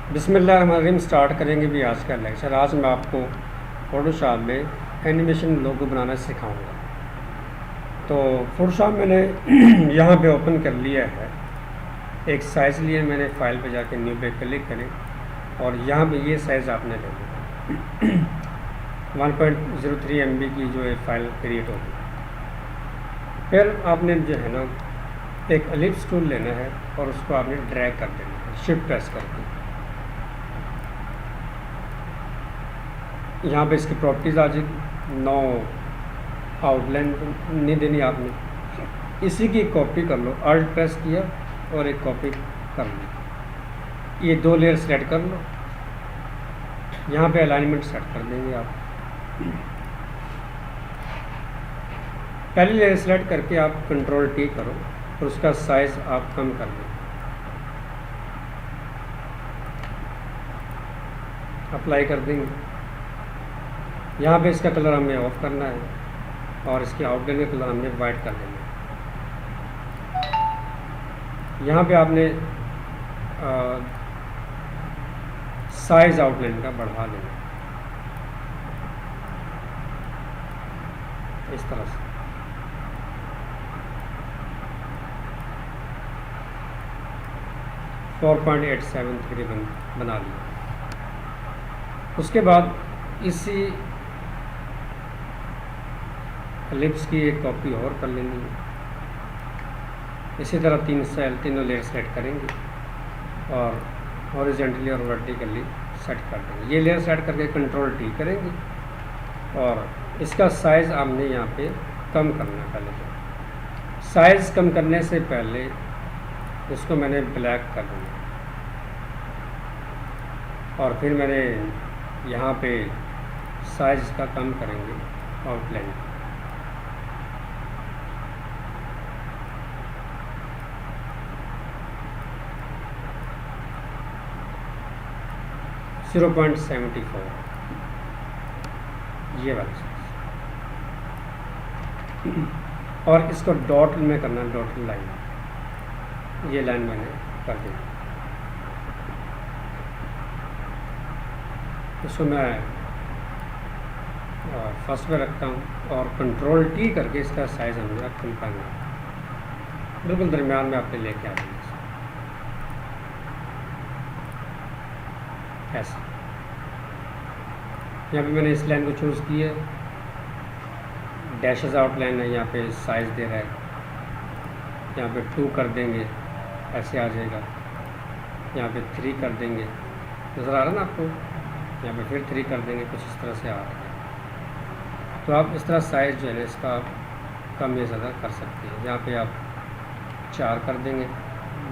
बिस्मिल्लाहिर्रहमानिर्रहीम। स्टार्ट करेंगे भी आज का लेक्चर। आज मैं आपको फ़ोटोशॉप में एनिमेशन लोगो बनाना सिखाऊंगा। तो फ़ोटोशॉप मैंने यहाँ पे ओपन कर लिया है। एक साइज़ लिए मैंने, फ़ाइल पे जाके न्यू पे क्लिक करें और यहाँ पे ये साइज़ आपने ले लिया 1.03 MB की जो है फ़ाइल क्रिएट होगी। फिर आपने जो है ना एक एलिप्स टूल लेना है और उसको आपने ड्रैग कर देना है शिफ्ट प्रेस करके। यहाँ पे इसकी प्रॉपर्टीज़ आ जाएगी। नो आउटलाइन नहीं देनी आपने, इसी की कॉपी कर लो। अल्ट प्रेस किया और एक कॉपी कर लो। ये 2 लेयर सेलेक्ट कर लो। यहाँ पे अलाइनमेंट सेट कर देंगे आप। पहली लेयर सेलेक्ट करके आप कंट्रोल टी करो और उसका साइज़ आप कम कर लो। अप्लाई कर देंगे। यहाँ पे इसका कलर हमें ऑफ करना है और इसके आउटलाइन का कलर हमने वाइट कर देना है। यहाँ पे आपने साइज आउटलाइन का बढ़ा लेना इस तरह से। फोर 4.87 तकरीबन बना लिया। उसके बाद इसी एलिप्स की एक कॉपी और कर लेनी है। इसी तरह तीनों लेयर सेलेक्ट करेंगे और हॉरिजॉन्टली और वर्टिकली सेट कर देंगे। ये लेयर सेट करके कंट्रोल टी करेंगे और इसका साइज़ आपने यहाँ पे कम करना है। पहले साइज़ कम करने से पहले इसको मैंने ब्लैक कर दिया और फिर मैंने यहाँ पे साइज़ का कम करेंगे आउटलाइन। 0.74 ये वाला। और इसको डॉट में करना, डॉट लाइन। ये लाइन मैंने कर दी। इसको मैं फर्स्ट पे रखता हूँ और कंट्रोल टी करके इसका साइज़ हमें कम करना है। बिल्कुल दरमियान में आपने लेके आ जाएंगे ऐसे। यहाँ पे मैंने इस लाइन को चूज़ किया, डैशेस आउटलाइन है, यहाँ पे साइज़ दे रहा है। यहाँ पे 2 कर देंगे, ऐसे आ जाएगा। यहाँ पे 3 कर देंगे, नज़र आ रहा है ना आपको। यहाँ पे फिर 3 कर देंगे, कुछ इस तरह से आ रहा है। तो आप इस तरह साइज़ जो है इसका कम या ज़्यादा कर सकते हैं। यहाँ पे आप 4 कर देंगे,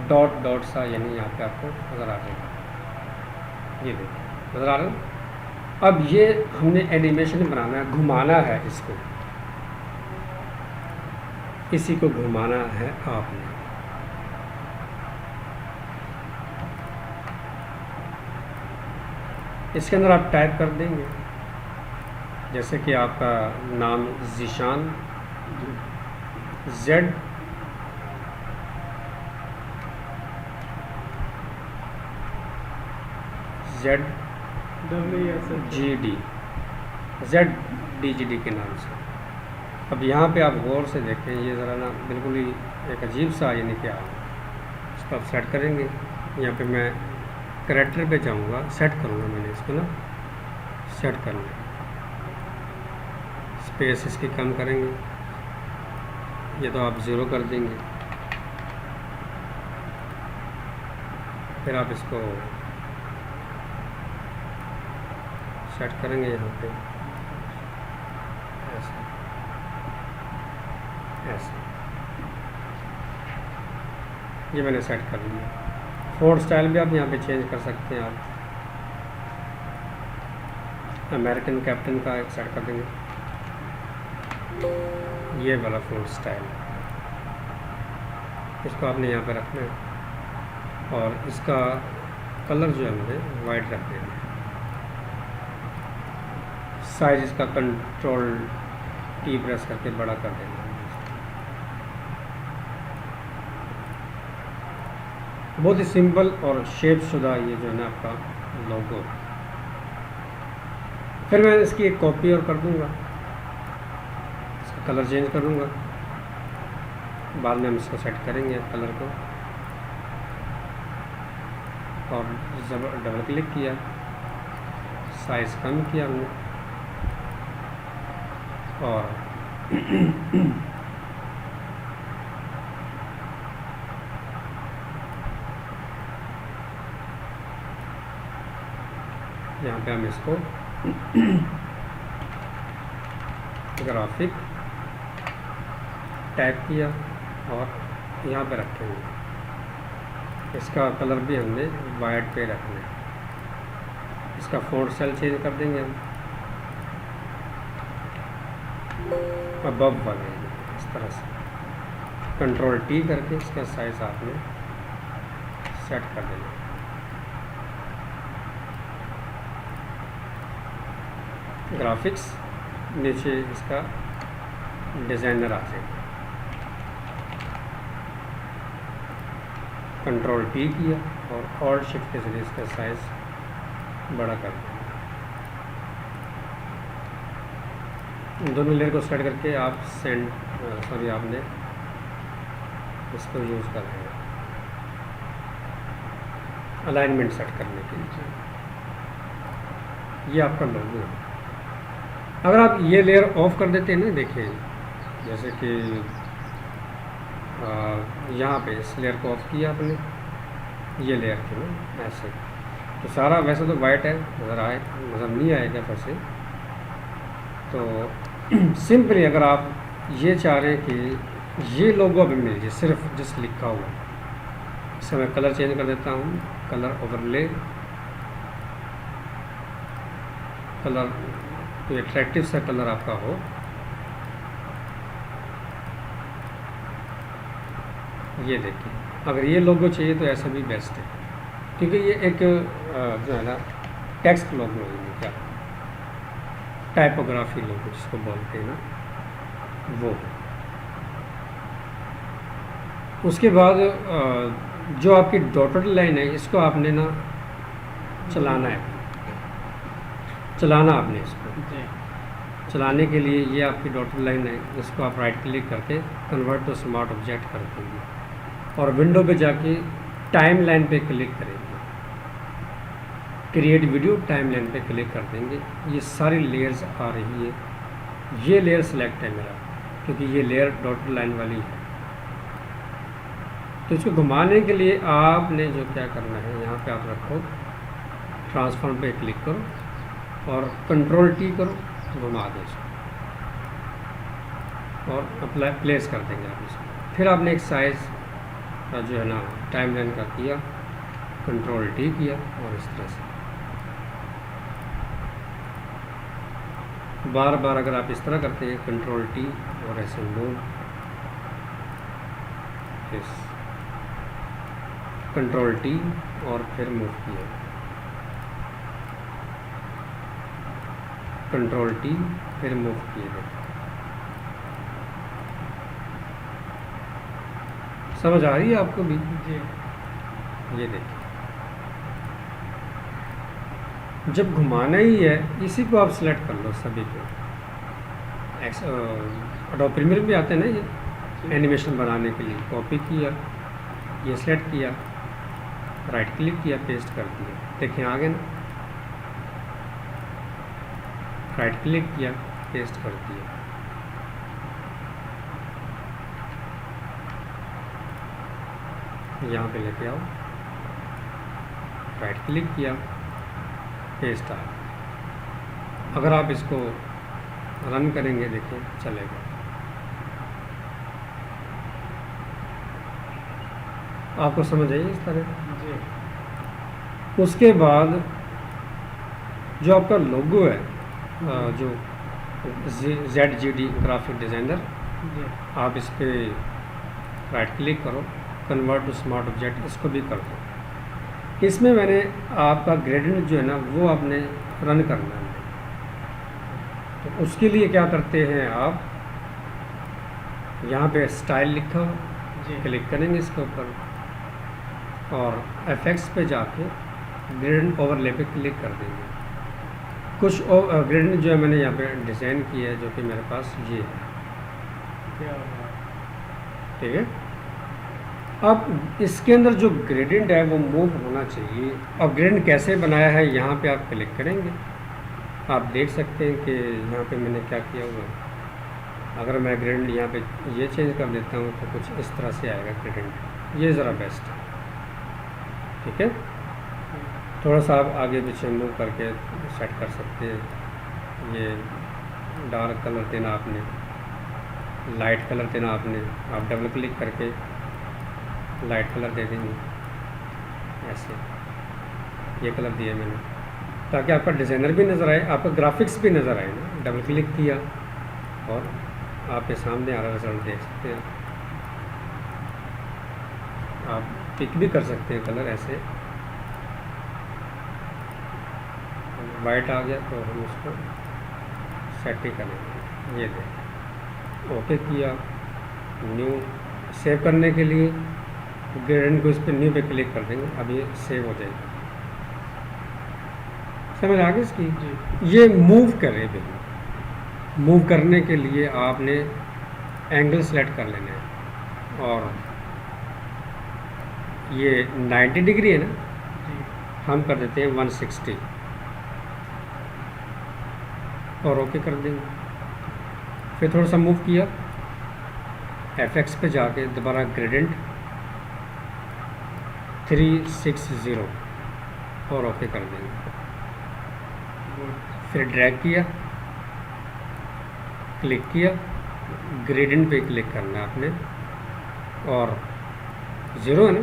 डॉट डॉट सा, यानी यहाँ पे आपको नज़र आ जाएगा। ये देखिए नज़र आ रहा है। अब ये हमने एनिमेशन बनाना है, घुमाना है इसको, इसी को घुमाना है आपने। इसके अंदर आप टाइप कर देंगे, जैसे कि आपका नाम ज़ीशान, Z ZGD, ZDGD के नाम से। अब यहाँ पे आप गौर से देखें, ये ज़रा ना बिल्कुल ही एक अजीब सा यानी क्या है। इसको आप सेट करेंगे। यहाँ पे मैं कैरेक्टर पे जाऊँगा, सेट करूँगा। मैंने इसको ना सेट करना, स्पेस इसकी कम करेंगे। ये तो आप 0 कर देंगे। फिर आप इसको सेट करेंगे यहाँ पे ऐसे ऐसे। ये मैंने सेट कर लिया। फ़ॉन्ट स्टाइल भी आप यहाँ पे चेंज कर सकते हैं। आप अमेरिकन कैप्टन का एक सेट कर देंगे, ये वाला फ़ॉन्ट स्टाइल। इसको आपने यहाँ पे रखना है और इसका कलर जो है हमें वाइट रख देना है। साइज इसका कंट्रोल टी प्रेस करके बड़ा कर देना है। बहुत ही सिंपल और शेप शुदा ये जो है ना आपका लोगो। फिर मैं इसकी एक कॉपी और कर दूंगा, इसका कलर चेंज कर दूंगा, बाद में हम इसको सेट करेंगे कलर को। और जब डबल क्लिक किया, साइज़ कम किया हमने और यहाँ पे हम इसको ग्राफिक टाइप किया और यहाँ पे रखेंगे। इसका कलर भी हमने वाइट पे रखना है। इसका फ़ॉन्ट सेल चेंज कर देंगे हम अबव वाले इस तरह से। कंट्रोल टी करके इसका साइज आपने सेट कर देना। ग्राफिक्स नीचे इसका डिज़ाइनर आ जाएगा। कंट्रोल टी किया और ऑल्ट शिफ्ट के जरिए इसका साइज बड़ा कर दिया। दोनों लेयर को सेट करके आप आपने इसको यूज़ कर रहे हैं अलाइनमेंट सेट करने के लिए। ये आपका लोगो है। अगर आप ये लेयर ऑफ कर देते हैं ना, देखिए जैसे कि यहाँ पे इस लेयर को ऑफ किया आपने, ये लेयर थी ना ऐसे, तो सारा वैसे तो वाइट है, नज़र नहीं आएगा वैसे तो सिंपली अगर आप ये चाह रहे हैं कि ये लोगो अभी मिल जाए सिर्फ जस्ट लिखा हुआ, इससे मैं कलर चेंज कर देता हूँ, कलर ओवरले, कलर तो अट्रैक्टिव सा कलर आपका हो। ये देखिए, अगर ये लोगो चाहिए तो ऐसा भी बेस्ट है, क्योंकि ये एक जो है ना टेक्स्ट लोगो है, क्या टाइपोग्राफी लोगो जिसको बोलते हैं ना वो। उसके बाद जो आपकी डॉटेड लाइन है इसको आपने ना चलाना है, आपने इसको चलाने के लिए ये आपकी डॉटेड लाइन है, इसको आप राइट क्लिक करके कन्वर्ट टू स्मार्ट ऑब्जेक्ट कर देंगे और विंडो पे जाके टाइम लाइन पे क्लिक करेंगे, क्रिएट वीडियो टाइम लाइन पे क्लिक कर देंगे। ये सारी लेयर्स आ रही है, ये लेयर सेलेक्ट है मेरा क्योंकि ये लेयर डॉटेड लाइन वाली है। तो इसको घुमाने के लिए आपने जो क्या करना है, यहाँ पे आप रखो, ट्रांसफॉर्म पे क्लिक करो और कंट्रोल टी करो, घुमा दो इसको और अप्लाई प्लेस कर देंगे आप इसको। फिर आपने एक साइज़ का जो है ना टाइम लाइन का किया, कंट्रोल टी किया और इस तरह से बार बार अगर आप इस तरह करते हैं, कंट्रोल टी और ऐसे मूव, कंट्रोल टी और फिर मूव किया, कंट्रोल टी फिर मूव किए। समझ आ रही है आपको भी? ये देखिए, जब घुमाना ही है इसी को आप सिलेक्ट कर लो सभी को। एडोब प्रीमियर भी आते हैं ना ये एनिमेशन बनाने के लिए। कॉपी किया, ये सिलेक्ट किया, राइट क्लिक किया, पेस्ट कर दिया, देखिए आ गए ना, राइट क्लिक किया, पेस्ट कर दिया। यहाँ पे लेके आओ, राइट क्लिक किया, पेस्ट आ गया। अगर आप इसको रन करेंगे देखिए चलेगा। आपको समझ आई इस तरह जी। उसके बाद जो आपका लोगो है, जो ZGD ग्राफिक डिज़ाइनर, आप इस पर राइट क्लिक करो, कन्वर्ट टू स्मार्ट ऑब्जेक्ट, इसको भी कर दो। इसमें मैंने आपका ग्रेडियंट जो है ना वो आपने रन करना है। तो उसके लिए क्या करते हैं, आप यहाँ पे स्टाइल लिखा हो, क्लिक करेंगे इसके ऊपर, और FX पे जाके ग्रेडियंट ओवरले पे क्लिक कर देंगे। कुछ ग्रेडियंट जो है मैंने यहाँ पे डिज़ाइन किया है, जो कि मेरे पास ये है, ठीक है। अब इसके अंदर जो ग्रेडियंट है वो मूव होना चाहिए। अब ग्रेडियंट कैसे बनाया है, यहाँ पे आप क्लिक करेंगे, आप देख सकते हैं कि यहाँ पे मैंने क्या किया हुआ है। अगर मैं ग्रेडियंट यहाँ पे ये चेंज कर देता हूँ तो कुछ इस तरह से आएगा ग्रेडियंट, ये ज़रा बेस्ट है, ठीक है। थोड़ा सा आप आगे पीछे मूव करके सेट कर सकते हैं। ये डार्क कलर देना आपने, लाइट कलर देना आपने, आप डबल क्लिक करके लाइट कलर दे देंगे, ऐसे ये कलर दिया मैंने, ताकि आपका डिज़ाइनर भी नज़र आए, आपका ग्राफिक्स भी नज़र आए ना। डबल क्लिक किया और आपके सामने आ रहा रिजल्ट देख सकते हैं। आप पिक भी कर सकते हैं कलर, ऐसे वाइट आ गया तो हम उसको सेट ही करेंगे। ये देखें, ओके किया, न्यू सेव करने के लिए ग्रेडियंट को इस पर न्यू पे क्लिक कर देंगे, अब ये सेव हो जाएगा। समझ आ गई इसकी। ये मूव करे बिल्कुल, मूव करने के लिए आपने एंगल सेलेक्ट कर लेना है, और ये 90 डिग्री है ना, हम कर देते हैं 160 और ओके कर देंगे। फिर थोड़ा सा मूव किया, FX पे जाके दोबारा ग्रेडियंट 360 और ओके कर देंगे। फिर ड्रैग किया, क्लिक किया, ग्रेडियंट पे क्लिक करना है आपने, और 0 है ना,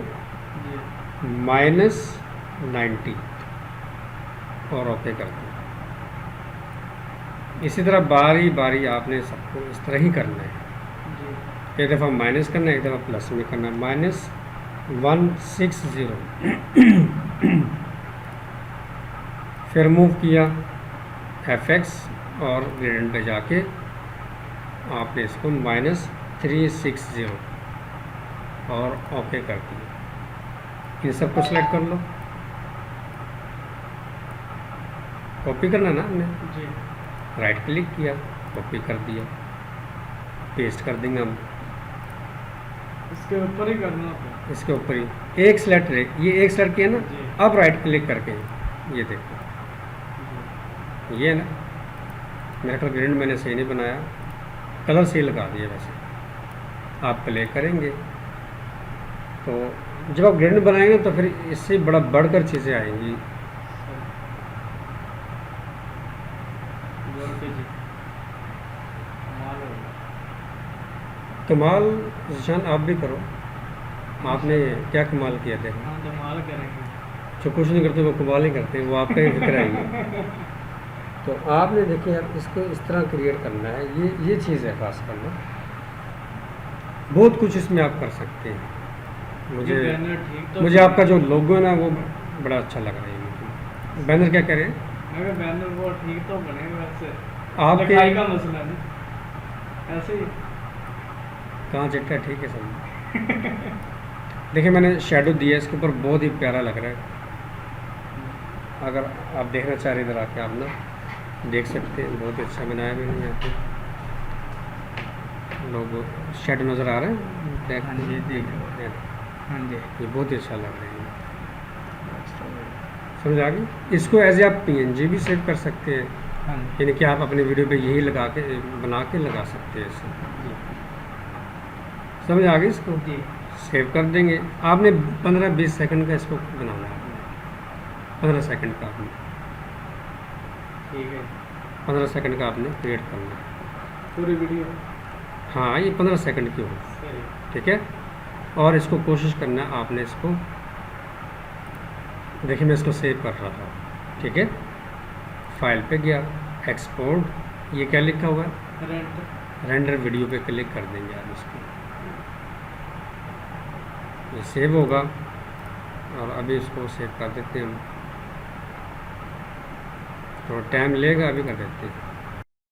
-90 और ओके कर दिया। इसी तरह बारी बारी आपने सबको इस तरह ही करना है। एक दफ़ा माइनस करना है, एक दफ़ा प्लस में करना है। -160 फिर मूव किया, FX और ग्रेडियंट पे जाके आपने इसको -360 और ओके कर दिया। इन सबको सेलेक्ट कर लो, कॉपी करना ना हमने जी, राइट क्लिक किया, कॉपी कर दिया, पेस्ट कर देंगे हम इसके ऊपर ही करना होता, इसके ऊपर ही एक सेलेक्ट रहे, ये एक सेलेक्ट किया ना, अब राइट क्लिक करके ये देखो, ये है ना, मेरा कलर ग्रेडियंट मैंने सही नहीं बनाया, कलर सही लगा दिया। वैसे आप प्ले करेंगे तो जब आप ग्रेडियंट बनाएंगे तो फिर इससे बड़ा बढ़कर चीज़ें आएंगी। कमाल निशान आप भी करो, आपने क्या कमाल किया थे? कमाल करेंगे, जो कुछ नहीं करते वो कमाल ही करते हैं, वो आपका ही फिक्र आएंगे। तो आपने देखिए यार, इसको इस तरह क्रिएट करना है, ये चीज़ है खास करना, बहुत कुछ इसमें आप कर सकते हैं। मुझे आपका जो लोगो है ना वो बड़ा अच्छा लग रहा है। मुझे बैनर क्या कह रहे हैं? बैनर वो ठीक तो बनेगा, वैसे आपके का मसला नहीं, ऐसे ही कहाँ चिट्टा ठीक है सब। देखिए मैंने शेडो दिया, इसके ऊपर बहुत ही प्यारा लग रहा है। अगर आप देखना चाह रहे इधर आके आप ना देख सकते हैं, बहुत ही अच्छा बनाया मैंने यहाँ पे लोगो। शेडो नज़र आ रहा है? हाँ जी, देख, हाँ जी, ये बहुत ही अच्छा लग रहा है, समझ आ गई। इसको एज ए आप PNG भी सेव कर सकते हैं, यानी कि आप अपने वीडियो पे यही लगा के बना के लगा सकते हैं इसे, समझ आ गई। इसको सेव कर देंगे। आपने 15-20 सेकंड का इसको बनाना है, 15 सेकंड का आपने, ठीक है, 15 सेकंड का आपने क्रिएट करना है पूरी वीडियो। हाँ, ये 15 सेकंड की हो, ठीक है। और इसको कोशिश करना है आपने, इसको देखिए मैं इसको सेव कर रहा था, ठीक है। फाइल पे गया, एक्सपोर्ट, ये क्या लिखा हुआ है? रेंडर वीडियो पे क्लिक कर देंगे आप इसको, ये सेव होगा। और अभी इसको सेव कर देते हैं हम, थोड़ा टाइम लेगा, अभी कर देते हैं।